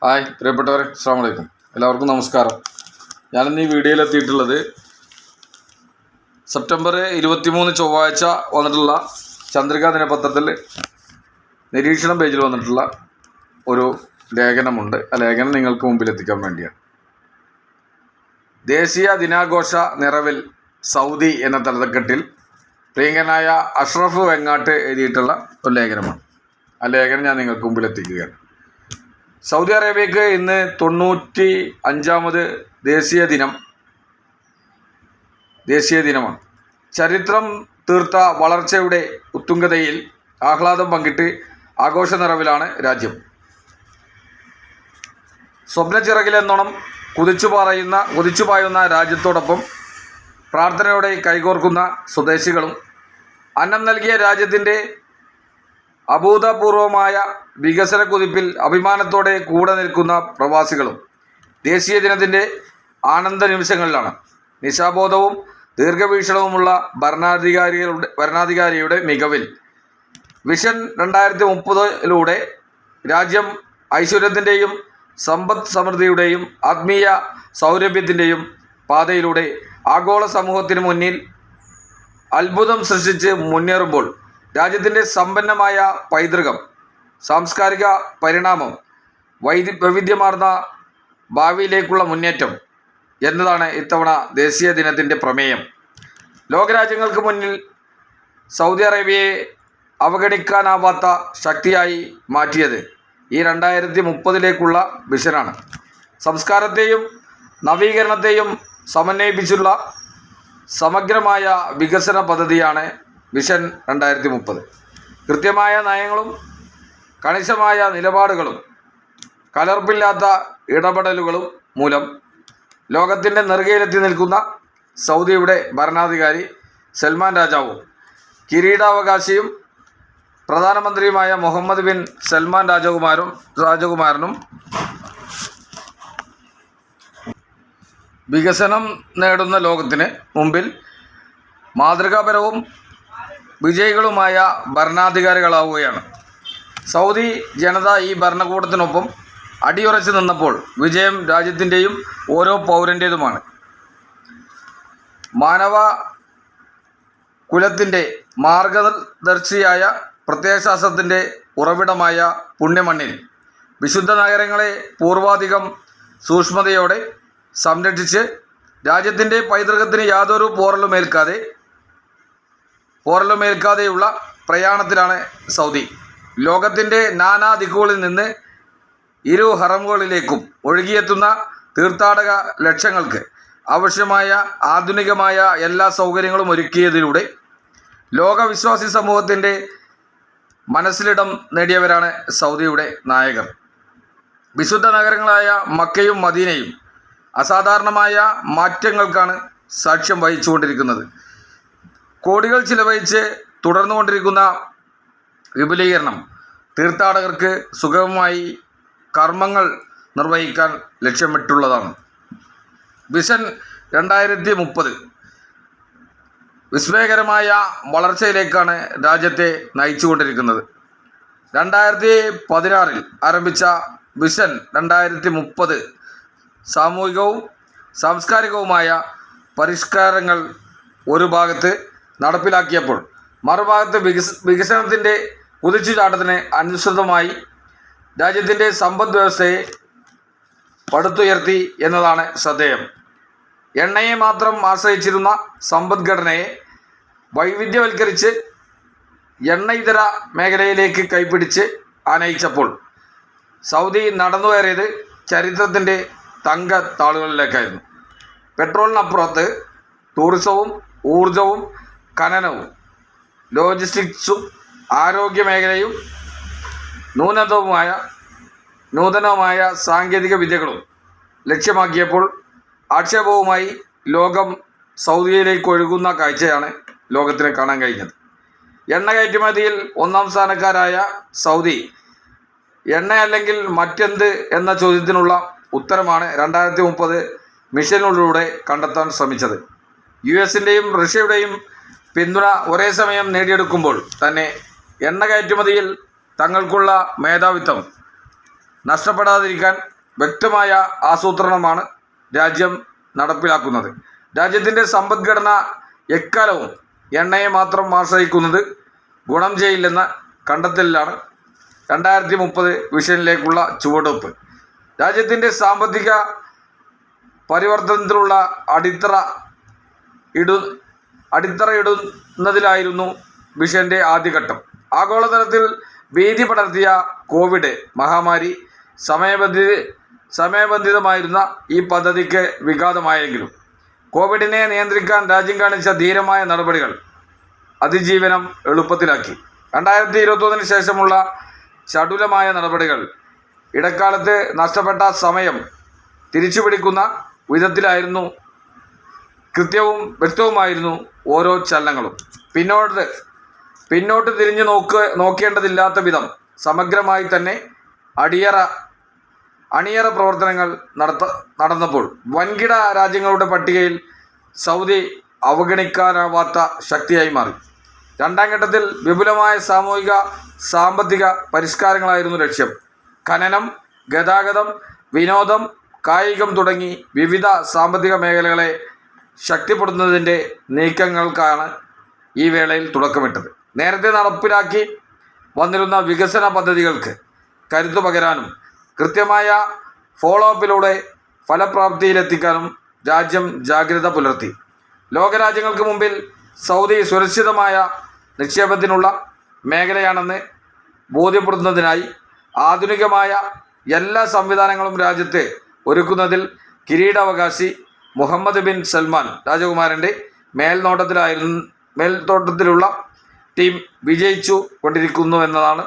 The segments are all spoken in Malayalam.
ഹായ് പ്രിയപ്പെട്ടവരെ, അസ്സലാമു അലൈക്കും. എല്ലാവർക്കും നമസ്കാരം. ഞാനിന്ന് ഈ വീഡിയോയിലെത്തിയിട്ടുള്ളത് സെപ്റ്റംബർ 23 ചൊവ്വാഴ്ച വന്നിട്ടുള്ള ചന്ദ്രിക ദിനപത്രത്തിൽ നിരീക്ഷണം പേജിൽ വന്നിട്ടുള്ള ഒരു ലേഖനമുണ്ട്. ആ ലേഖനം നിങ്ങൾക്ക് മുമ്പിലെത്തിക്കാൻ വേണ്ടിയാണ്. ദേശീയ ദിനാഘോഷ നിറവിൽ സൗദി എന്ന തലക്കെട്ടിൽ പ്രിയങ്കനായ അഷ്റഫ് വെങ്ങാട്ട് എഴുതിയിട്ടുള്ള ഒരു ലേഖനമാണ്. ആ ലേഖനം ഞാൻ നിങ്ങൾക്ക് മുമ്പിലെത്തിക്കുകയാണ്. സൗദി അറേബ്യക്ക് ഇന്ന് 95ാമത് ദേശീയ ദിനമാണ്. ചരിത്രം തീർത്ത വളർച്ചയുടെ ഉത്തുംഗതയിൽ ആഹ്ലാദം പങ്കിട്ട് ആഘോഷ നിറവിലാണ് രാജ്യം. സ്വപ്നച്ചിറകിലെന്നോണം കുതിച്ചുപായുന്ന രാജ്യത്തോടൊപ്പം പ്രാർത്ഥനയോടെ കൈകോർക്കുന്ന സ്വദേശികളും അന്നം നൽകിയ രാജ്യത്തിൻ്റെ അഭൂതപൂർവമായ വികസന കുതിപ്പിൽ അഭിമാനത്തോടെ കൂടെ നിൽക്കുന്ന പ്രവാസികളും ദേശീയ ദിനത്തിൻ്റെ ആനന്ദ നിമിഷങ്ങളിലാണ്. നിശാബോധവും ദീർഘവീക്ഷണവുമുള്ള ഭരണാധികാരിയുടെ മികവിൽ വിഷൻ 2030 രാജ്യം ഐശ്വര്യത്തിൻ്റെയും സമ്പദ് സമൃദ്ധിയുടെയും ആത്മീയ സൗരഭ്യത്തിൻ്റെയും പാതയിലൂടെ ആഗോള സമൂഹത്തിന് മുന്നിൽ അത്ഭുതം സൃഷ്ടിച്ച് മുന്നേറുമ്പോൾ രാജ്യത്തിൻ്റെ സമ്പന്നമായ പൈതൃകം, സാംസ്കാരിക പരിണാമം, വൈവിധ്യമാർന്ന ഭാവിയിലേക്കുള്ള മുന്നേറ്റം എന്നതാണ് ഇത്തവണ ദേശീയ ദിനത്തിൻ്റെ പ്രമേയം. ലോകരാജ്യങ്ങൾക്ക് മുന്നിൽ സൗദി അറേബ്യയെ അവഗണിക്കാനാവാത്ത ശക്തിയായി മാറ്റിയത് ഈ 2030 വിഷനാണ്. സംസ്കാരത്തെയും നവീകരണത്തെയും സമന്വയിപ്പിച്ചുള്ള സമഗ്രമായ വികസന പദ്ധതിയാണ് വിഷൻ 2030. കൃത്യമായ നയങ്ങളും കണിശമായ നിലപാടുകളും കലർപ്പില്ലാത്ത ഇടപെടലുകളും മൂലം ലോകത്തിൻ്റെ നെറുകയിലെത്തി നിൽക്കുന്ന സൗദിയുടെ ഭരണാധികാരി സൽമാൻ രാജാവും കിരീടാവകാശിയും പ്രധാനമന്ത്രിയുമായ മുഹമ്മദ് ബിൻ സൽമാൻ രാജകുമാരനും വികസനം നേടുന്ന ലോകത്തിന് മുമ്പിൽ മാതൃകാപരവും വിജയികളുമായ ഭരണാധികാരികളാവുകയാണ്. സൗദി ജനത ഈ ഭരണകൂടത്തിനൊപ്പം അടിയുറച്ചു നിന്നപ്പോൾ വിജയം രാജ്യത്തിൻ്റെയും ഓരോ പൗരൻ്റേതുമാണ്. മാനവ കുലത്തിൻ്റെ മാർഗദർശിയായ പ്രത്യയശാസ്ത്രത്തിൻ്റെ ഉറവിടമായ പുണ്യമണ്ണിൽ വിശുദ്ധ നഗരങ്ങളെ പൂർവാധികം സൂക്ഷ്മതയോടെ സംരക്ഷിച്ച് രാജ്യത്തിൻ്റെ പൈതൃകത്തിന് യാതൊരു പോറലുമേൽക്കാതെയുള്ള പ്രയാണത്തിലാണ് സൗദി. ലോകത്തിൻ്റെ നാനാ ദിക്കുകളിൽ നിന്ന് ഇരു ഹറമുകളിലേക്കും ഒഴുകിയെത്തുന്ന തീർത്ഥാടക ലക്ഷങ്ങൾക്ക് ആവശ്യമായ ആധുനികമായ എല്ലാ സൗകര്യങ്ങളും ഒരുക്കിയതിലൂടെ ലോകവിശ്വാസി സമൂഹത്തിൻ്റെ മനസ്സിലിടം നേടിയവരാണ് സൗദിയുടെ നായകർ. വിശുദ്ധ നഗരങ്ങളായ മക്കയും മദീനയും അസാധാരണമായ മാറ്റങ്ങൾക്കാണ് സാക്ഷ്യം വഹിച്ചുകൊണ്ടിരിക്കുന്നത്. കോടികൾ ചിലവഴിച്ച് തുടർന്നുകൊണ്ടിരിക്കുന്ന വിപുലീകരണം തീർത്ഥാടകർക്ക് സുഗമമായി കർമ്മങ്ങൾ നിർവഹിക്കാൻ ലക്ഷ്യമിട്ടുള്ളതാണ്. വിഷൻ 2030 വിസ്മയകരമായ വളർച്ചയിലേക്കാണ് രാജ്യത്തെ നയിച്ചുകൊണ്ടിരിക്കുന്നത്. 2016 ആരംഭിച്ച വിഷൻ 2030 സാമൂഹികവും സാംസ്കാരികവുമായ പരിഷ്കാരങ്ങൾ ഒരു ഭാഗത്ത് നടപ്പിലാക്കിയപ്പോൾ മറുഭാഗത്ത് വികസനത്തിൻ്റെ കുതിച്ചുചാട്ടത്തിന് അനുസൃതമായി രാജ്യത്തിൻ്റെ സമ്പദ് വ്യവസ്ഥയെ പടുത്തുയർത്തി എന്നതാണ് ശ്രദ്ധേയം. എണ്ണയെ മാത്രം ആശ്രയിച്ചിരുന്ന സമ്പദ്ഘടനയെ വൈവിധ്യവൽക്കരിച്ച് എണ്ണ ഇതര മേഖലയിലേക്ക് കൈപ്പിടിച്ച് ആനയിച്ചപ്പോൾ സൗദി നടന്നുകയറിയത് ചരിത്രത്തിൻ്റെ തങ്ക താളുകളിലേക്കായിരുന്നു. പെട്രോളിനപ്പുറത്ത് ടൂറിസവും ഊർജവും ഖനനവും ലോജിസ്റ്റിക്സും ആരോഗ്യ മേഖലയും നൂതനവുമായ സാങ്കേതിക വിദ്യകളും ലക്ഷ്യമാക്കിയപ്പോൾ ആക്ഷേപവുമായി ലോകം സൗദിയിലേക്ക് ഒഴുകുന്ന കാഴ്ചയാണ് ലോകത്തിന് കാണാൻ കഴിഞ്ഞത്. എണ്ണ കയറ്റുമതിയിൽ 1ാം സ്ഥാനക്കാരായ സൗദി എണ്ണ അല്ലെങ്കിൽ മറ്റെന്ത് എന്ന ചോദ്യത്തിനുള്ള ഉത്തരമാണ് 2030 മിഷനിലൂടെ കണ്ടെത്താൻ ശ്രമിച്ചത്. US-ൻ്റെയും റഷ്യയുടെയും പിന്തുണ ഒരേ സമയം നേടിയെടുക്കുമ്പോൾ തന്നെ എണ്ണ കയറ്റുമതിയിൽ തങ്ങൾക്കുള്ള മേധാവിത്വം നഷ്ടപ്പെടാതിരിക്കാൻ വ്യക്തമായ ആസൂത്രണമാണ് രാജ്യം നടപ്പിലാക്കുന്നത്. രാജ്യത്തിൻ്റെ സമ്പദ്ഘടന എക്കാലവും എണ്ണയെ മാത്രം ആശ്രയിക്കുന്നത് ഗുണം ചെയ്യില്ലെന്ന കണ്ടെത്തലിലാണ് 2030 വിഷനിലേക്കുള്ള ചുവടുവെപ്പ്. രാജ്യത്തിൻ്റെ സാമ്പത്തിക പരിവർത്തനത്തിലുള്ള അടിത്തറയിടുന്നതിലായിരുന്നു വിഷൻ്റെ ആദ്യഘട്ടം. ആഗോളതലത്തിൽ ഭീതി പടർത്തിയ കോവിഡ് മഹാമാരി സമയബന്ധിതമായിരുന്ന ഈ പദ്ധതിക്ക് വിഘാതമായെങ്കിലും കോവിഡിനെ നിയന്ത്രിക്കാൻ രാജ്യം കാണിച്ച ധീരമായ നടപടികൾ അതിജീവനം എളുപ്പത്തിലാക്കി. 2021 ശേഷമുള്ള ചടുലമായ നടപടികൾ ഇടക്കാലത്ത് നഷ്ടപ്പെട്ട സമയം തിരിച്ചുപിടിക്കുന്ന വിധത്തിലായിരുന്നു. കൃത്യവും വ്യക്തവുമായിരുന്നു ഓരോ ചലനങ്ങളും. പിന്നോട്ട് തിരിഞ്ഞു നോക്കേണ്ടതില്ലാത്ത വിധം സമഗ്രമായി തന്നെ അണിയറ പ്രവർത്തനങ്ങൾ നടന്നപ്പോൾ വൻകിട രാജ്യങ്ങളുടെ പട്ടികയിൽ സൗദി അവഗണിക്കാനാവാത്ത ശക്തിയായി മാറി. രണ്ടാം ഘട്ടത്തിൽ വിപുലമായ സാമൂഹിക സാമ്പത്തിക പരിഷ്കാരങ്ങളായിരുന്നു ലക്ഷ്യം. ഖനനം, ഗതാഗതം, വിനോദം, കായികം തുടങ്ങി വിവിധ സാമ്പത്തിക മേഖലകളെ ശക്തിപ്പെടുത്തുന്നതിൻ്റെ നീക്കങ്ങൾക്കാണ് ഈ വേളയിൽ തുടക്കമിട്ടത്. നേരത്തെ നടപ്പിലാക്കി വന്നിരുന്ന വികസന പദ്ധതികൾക്ക് കരുത്തു പകരാനും കൃത്യമായ ഫോളോ അപ്പിലൂടെ ഫലപ്രാപ്തിയിലെത്തിക്കാനും രാജ്യം ജാഗ്രത പുലർത്തി. ലോകരാജ്യങ്ങൾക്ക് മുമ്പിൽ സൗദി സുരക്ഷിതമായ നിക്ഷേപത്തിനുള്ള മേഖലയാണെന്ന് ബോധ്യപ്പെടുത്തുന്നതിനായി ആധുനികമായ എല്ലാ സംവിധാനങ്ങളും രാജ്യത്ത് ഒരുക്കുന്നതിൽ കിരീടാവകാശി മുഹമ്മദ് ബിൻ സൽമാൻ രാജകുമാരൻ്റെ മേൽനോട്ടത്തിലുള്ള ടീം വിജയിച്ചു കൊണ്ടിരിക്കുന്നുവെന്നതാണ്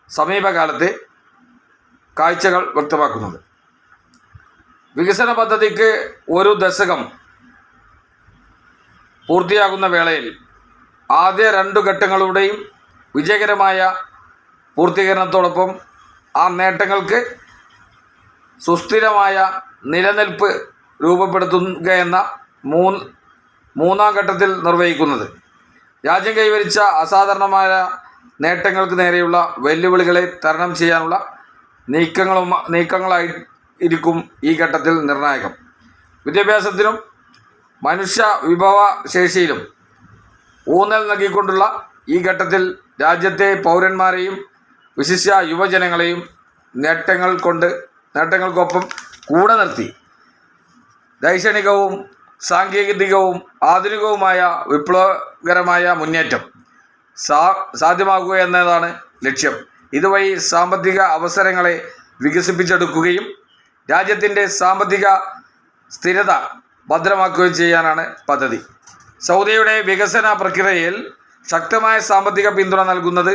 സമീപകാലത്തെ കാഴ്ചകൾ വ്യക്തമാക്കുന്നത്. വികസന പദ്ധതിക്ക് ഒരു ദശകം പൂർത്തിയാകുന്ന വേളയിൽ ആദ്യ 2 ഘട്ടങ്ങളുടെയും വിജയകരമായ പൂർത്തീകരണത്തോടൊപ്പം ആ നേട്ടങ്ങൾക്ക് സുസ്ഥിരമായ നിലനിൽപ്പ് രൂപപ്പെടുത്തുകയെന്ന മൂന്നാം ഘട്ടത്തിൽ നിർവഹിക്കുന്നത്. രാജ്യം കൈവരിച്ച അസാധാരണമായ നേട്ടങ്ങൾക്ക് നേരെയുള്ള വെല്ലുവിളികളെ തരണം ചെയ്യാനുള്ള നീക്കങ്ങളായിരിക്കും ഈ ഘട്ടത്തിൽ നിർണായകം. വിദ്യാഭ്യാസത്തിനും മനുഷ്യ വിഭവശേഷിയിലും ഊന്നൽ നൽകിക്കൊണ്ടുള്ള ഈ ഘട്ടത്തിൽ രാജ്യത്തെ പൗരന്മാരെയും വിശിഷ്യ യുവജനങ്ങളെയും നേട്ടങ്ങൾക്കൊപ്പം കൂടെ നിർത്തി ദൈക്ഷണികവും സാങ്കേതികവും ആധുനികവുമായ വിപ്ലവകരമായ മുന്നേറ്റം സാധ്യമാക്കുക എന്നതാണ് ലക്ഷ്യം. ഇതുവഴി സാമ്പത്തിക അവസരങ്ങളെ വികസിപ്പിച്ചെടുക്കുകയും രാജ്യത്തിൻ്റെ സാമ്പത്തിക സ്ഥിരത ഭദ്രമാക്കുകയും ചെയ്യാനാണ് പദ്ധതി. സൗദിയുടെ വികസന പ്രക്രിയയിൽ ശക്തമായ സാമ്പത്തിക പിന്തുണ നൽകുന്നത്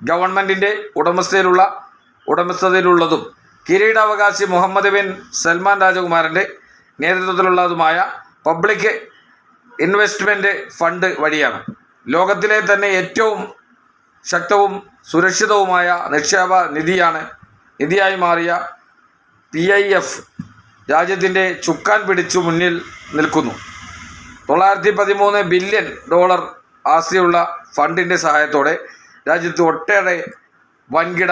ഗവൺമെൻറ്റിൻ്റെ ഉടമസ്ഥതയിലുള്ളതും കിരീടാവകാശി മുഹമ്മദ് ബിൻ സൽമാൻ രാജകുമാരൻ്റെ നേതൃത്വത്തിലുള്ളതുമായ പബ്ലിക് ഇൻവെസ്റ്റ്മെൻറ്റ് ഫണ്ട് വഴിയാണ്. ലോകത്തിലെ തന്നെ ഏറ്റവും ശക്തവും സുരക്ഷിതവുമായ നിക്ഷേപ നിധിയായി മാറിയ PIF രാജ്യത്തിൻ്റെ ചുക്കാൻ പിടിച്ചു മുന്നിൽ നിൽക്കുന്നു. $913 ബില്യൺ ആസ്തിയുള്ള ഫണ്ടിൻ്റെ സഹായത്തോടെ രാജ്യത്ത് ഒട്ടേറെ വൻകിട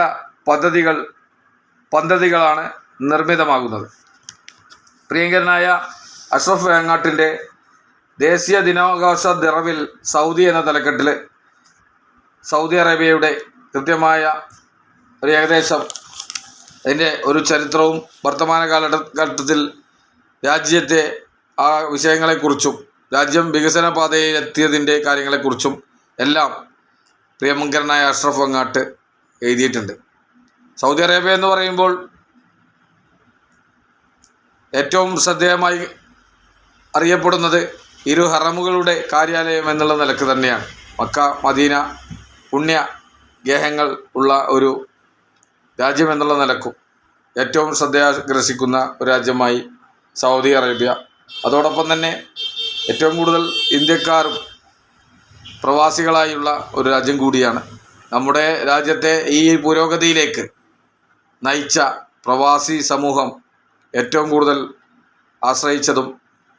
പദ്ധതികളാണ് നിർമ്മിതമാകുന്നത്. പ്രിയങ്കരനായ അഷ്റഫ് വെങ്ങാട്ടിൻ്റെ ദേശീയ ദിനാഘോഷ നിറവിൽ സൗദി എന്ന തലക്കെട്ടിൽ സൗദി അറേബ്യയുടെ കൃത്യമായ ഒരു ഏകദേശം അതിൻ്റെ ഒരു ചരിത്രവും വർത്തമാന കാലഘട്ടത്തിൽ രാജ്യത്തെ ആ വിഷയങ്ങളെക്കുറിച്ചും രാജ്യം വികസന പാതയിലെത്തിയതിൻ്റെ കാര്യങ്ങളെക്കുറിച്ചും എല്ലാം പ്രിയങ്കരനായ അഷ്റഫ് വെങ്ങാട്ട് എഴുതിയിട്ടുണ്ട്. സൗദി അറേബ്യ എന്ന് പറയുമ്പോൾ ഏറ്റവും ശ്രദ്ധേയമായി അറിയപ്പെടുന്നത് ഇരു ഹറമുകളുടെ കാര്യാലയം എന്നുള്ള നിലക്ക് തന്നെയാണ്. മക്ക മദീന പുണ്യ ഗേഹങ്ങൾ ഉള്ള ഒരു രാജ്യം എന്നുള്ള നിലക്കും ഏറ്റവും ശ്രദ്ധയാകർഷിക്കുന്ന ഒരു രാജ്യമായി സൗദി അറേബ്യ. അതോടൊപ്പം തന്നെ ഏറ്റവും കൂടുതൽ ഇന്ത്യക്കാരും പ്രവാസികളായുള്ള ഒരു രാജ്യം കൂടിയാണ്. നമ്മുടെ രാജ്യത്തെ ഈ പുരോഗതിയിലേക്ക് നയിച്ച പ്രവാസി സമൂഹം ഏറ്റവും കൂടുതൽ ആശ്രയിച്ചതും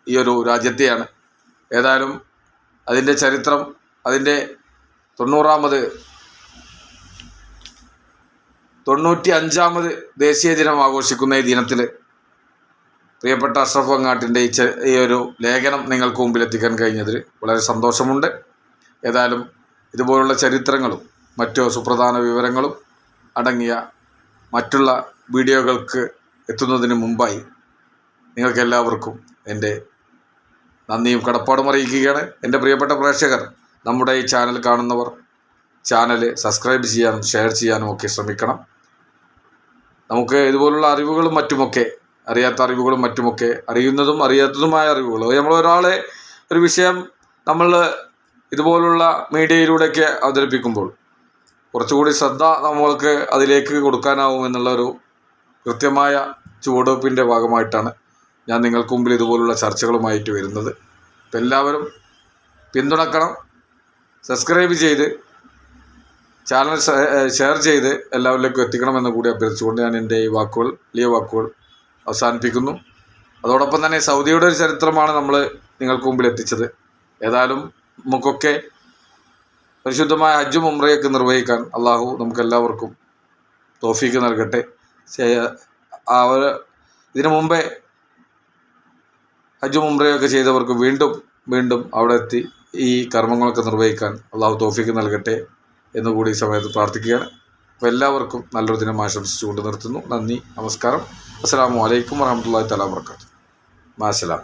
ഈ ഒരു രാജ്യത്തെയാണ്. ഏതായാലും അതിൻ്റെ ചരിത്രം, അതിൻ്റെ 90ാമത് 95ാമത് ദേശീയ ദിനം ആഘോഷിക്കുന്ന ഈ ദിനത്തിൽ പ്രിയപ്പെട്ട അഷ്റഫ് വെങ്ങാട്ടിൻ്റെ ഈ ഒരു ലേഖനം നിങ്ങൾക്ക് മുമ്പിൽ എത്തിക്കാൻ കഴിഞ്ഞതിൽ വളരെ സന്തോഷമുണ്ട്. ഏതായാലും ഇതുപോലുള്ള ചരിത്രങ്ങളും മറ്റു സുപ്രധാന വിവരങ്ങളും അടങ്ങിയ മറ്റുള്ള വീഡിയോകൾക്ക് എത്തുന്നതിന് മുമ്പായി നിങ്ങൾക്കെല്ലാവർക്കും എൻ്റെ നന്ദിയും കടപ്പാടും അറിയിക്കുകയാണ്. എൻ്റെ പ്രിയപ്പെട്ട പ്രേക്ഷകർ, നമ്മുടെ ഈ ചാനൽ കാണുന്നവർ ചാനൽ സബ്സ്ക്രൈബ് ചെയ്യാനും ഷെയർ ചെയ്യാനും ഒക്കെ ശ്രമിക്കണം. നമുക്ക് ഇതുപോലുള്ള അറിവുകളും മറ്റുമൊക്കെ, അറിയാത്ത അറിവുകളും മറ്റുമൊക്കെ, അറിയുന്നതും അറിയാത്തതുമായ അറിവുകൾ, നമ്മൾ ഒരാളെ ഒരു വിഷയം നമ്മൾ ഇതുപോലുള്ള മീഡിയയിലൂടെയൊക്കെ അവതരിപ്പിക്കുമ്പോൾ കുറച്ചുകൂടി ശ്രദ്ധ നമ്മൾക്ക് അതിലേക്ക് കൊടുക്കാനാവും എന്നുള്ളൊരു കൃത്യമായ ചുവടുവെപ്പിൻ്റെ ഭാഗമായിട്ടാണ് ഞാൻ നിങ്ങൾക്ക് മുമ്പിൽ ഇതുപോലുള്ള ചർച്ചകളുമായിട്ട് വരുന്നത്. അപ്പം എല്ലാവരും പിന്തുണക്കണം, സബ്സ്ക്രൈബ് ചെയ്ത് ചാനൽ ഷെയർ ചെയ്ത് എല്ലാവരിലേക്കും എത്തിക്കണമെന്ന് കൂടി അഭ്യർത്ഥിച്ചുകൊണ്ട് ഞാൻ എൻ്റെ ഈ വലിയ വാക്കുകൾ അവസാനിപ്പിക്കുന്നു. അതോടൊപ്പം തന്നെ സൗദിയുടെ ഒരു ചരിത്രമാണ് നമ്മൾ നിങ്ങൾക്ക് മുമ്പിൽ എത്തിച്ചത്. ഏതായാലും നമുക്കൊക്കെ പരിശുദ്ധമായ ഹജ്ജും ഉംറയൊക്കെ നിർവഹിക്കാൻ അള്ളാഹു നമുക്കെല്ലാവർക്കും തൗഫീക്ക് നൽകട്ടെ. ഇതിനു മുമ്പേ ഹജ്ജും ഉംറയൊക്കെ ചെയ്തവർക്ക് വീണ്ടും അവിടെ എത്തി ഈ കർമ്മങ്ങളൊക്കെ നിർവഹിക്കാൻ അള്ളാഹു തൗഫീക്ക് നൽകട്ടെ എന്നുകൂടി ഈ സമയത്ത് പ്രാർത്ഥിക്കുകയാണ്. അപ്പോൾ എല്ലാവർക്കും നല്ലൊരു ദിനം ആശംസിച്ചുകൊണ്ട് നിർത്തുന്നു. നന്ദി, നമസ്കാരം. അസ്സലാമു അലൈക്കും വറഹ്മത്തുള്ളാഹി തആല വബറകാതുഹു. മാഅസ്സലാം.